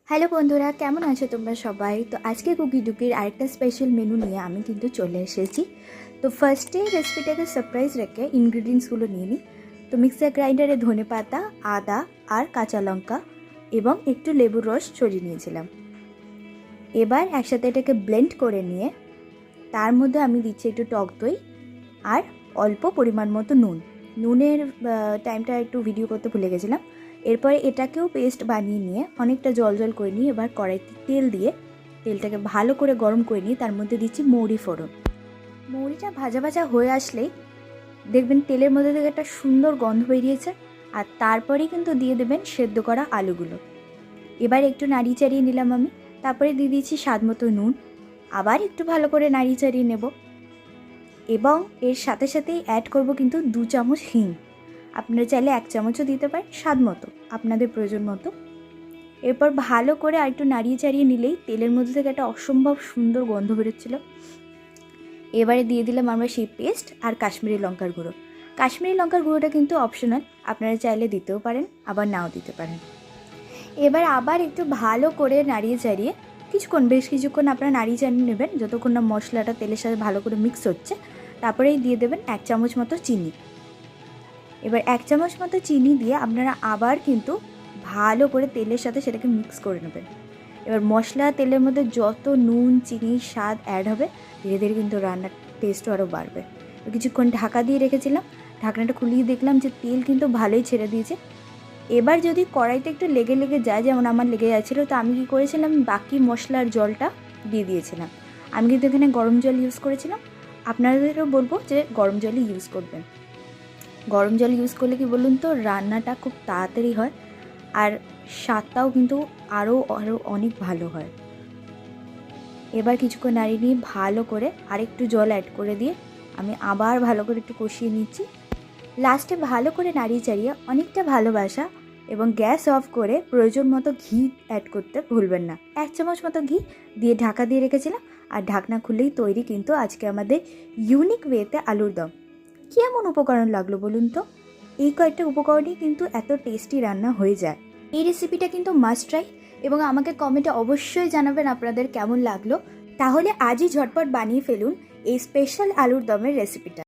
Hello বন্ধুরা, কেমন আছো তোমরা সবাই? তো আজকে কুকি ডুকির আরেকটা স্পেশাল মেনু নিয়ে আমি কিন্তু চলে এসেছি। তো ফার্স্টে রেসিপিটাকে সারপ্রাইজ রেখে ইনগ্রিডিয়েন্টসগুলো নিয়ে নিই। তো মিক্সার গ্রাইন্ডারে ধনেপাতা, আদা আর কাঁচা লঙ্কা এবং একটু লেবুর রস ছড়িয়ে নিয়েছিলাম। এবার একসাথে এটাকে ব্লেন্ড করে নিয়ে তার মধ্যে আমি দিচ্ছি একটু টক দই আর অল্প পরিমাণ মতো নুনের টাইমটা একটু ভিডিও করতে ভুলে গেছিলাম। এরপরে এটাকেও পেস্ট বানিয়ে নিয়ে অনেকটা জল করে নিয়ে এবার কড়াইতে তেল দিয়ে তেলটাকে ভালো করে গরম করে নিয়ে তার মধ্যে দিচ্ছি মৌরি ফোড়ন। মৌরিটা ভাজা ভাজা হয়ে আসলেই দেখবেন তেলের মধ্যে থেকে একটা সুন্দর গন্ধ বেরিয়েছে, আর তারপরেই কিন্তু দিয়ে দেবেন সেদ্ধ করা আলুগুলো। এবার একটু নাড়িয়ে চাড়িয়ে নিলাম আমি, তারপরে দিয়ে দিয়েছি স্বাদ মতো নুন, আবার একটু ভালো করে নাড়িয়ে চাড়িয়ে নেব এবং এর সাথে সাথেই অ্যাড করব কিন্তু 2 চামচ হিং। আপনারা চাইলে 1 চামচও দিতে পারেন, স্বাদ মতো আপনাদের প্রয়োজন মতো। এরপর ভালো করে আর একটু নাড়িয়ে চাড়িয়ে নিলেই তেলের মধ্যে থেকে একটা অসম্ভব সুন্দর গন্ধ বেরোচ্ছিল। এবারে দিয়ে দিলাম আমরা সেই পেস্ট আর কাশ্মীরি লঙ্কার গুঁড়ো। কাশ্মীরি লঙ্কার গুঁড়োটা কিন্তু অপশনাল, আপনারা চাইলে দিতেও পারেন আবার নাও দিতে পারেন। এবার আবার একটু ভালো করে নাড়িয়ে চাড়িয়ে বেশ কিছুক্ষণ আপনারা নাড়িয়ে চাড়িয়ে নেবেন যতক্ষণ না মশলাটা তেলের সাথে ভালো করে মিক্স হচ্ছে। তারপরেই দিয়ে দেবেন 1 চামচ মতো চিনি। এবার 1 চামচ মতো চিনি দিয়ে আপনারা আবার কিন্তু ভালো করে তেলের সাথে সেটাকে মিক্স করে নেবেন। এবার মশলা তেলের মধ্যে যত নুন চিনির স্বাদ অ্যাড হবে ধীরে ধীরে কিন্তু রান্নার টেস্টও আরও বাড়বে। কিছুক্ষণ ঢাকা দিয়ে রেখেছিলাম, ঢাকনাটা খুলিয়ে দেখলাম যে তেল কিন্তু ভালোই ছেড়ে দিয়েছে। এবার যদি কড়াইতে একটু লেগে যায়, যেমন আমার লেগে যাচ্ছিলো, তো আমি কী করেছিলাম, বাকি মশলার জলটা দিয়ে দিয়েছিলাম। আমি কিন্তু এখানে গরম জল ইউজ করেছিলাম, আপনাদেরও বলবো যে গরম জলই ইউজ করবেন। গরম জল ইউজ করলে কি বলুন তো, রান্নাটা খুব তাড়াতাড়ি হয় আর স্বাদটাও কিন্তু আরও অনেক ভালো হয়। এবার কিছুক্ষণ নাড়িয়ে নিয়ে ভালো করে আরেকটু জল অ্যাড করে দিয়ে আমি আবার ভালো করে একটু কষিয়ে নিচ্ছি। লাস্টে ভালো করে নাড়িয়ে চাড়িয়ে অনেকটা ভালোবাসা এবং গ্যাস অফ করে প্রয়োজন মতো ঘি অ্যাড করতে ভুলবেন না। 1 চামচ মতো ঘি দিয়ে ঢাকা দিয়ে রেখেছিলাম, আর ঢাকনা খুললেই তৈরি কিন্তু আজকে আমাদের ইউনিক ওয়েতে আলুর দম। কেমন উপকরণ লাগলো বলুন তো? এই কয়েকটা উপকরণই কিন্তু এত টেস্টি রান্না হয়ে যায়। এই রেসিপিটা কিন্তু মাস্ট ট্রাই এবং আমাকে কমেন্টে অবশ্যই জানাবেন আপনাদের কেমন লাগলো। তাহলে আজই ঝটপট বানিয়ে ফেলুন এই স্পেশাল আলুর দমের রেসিপিটা।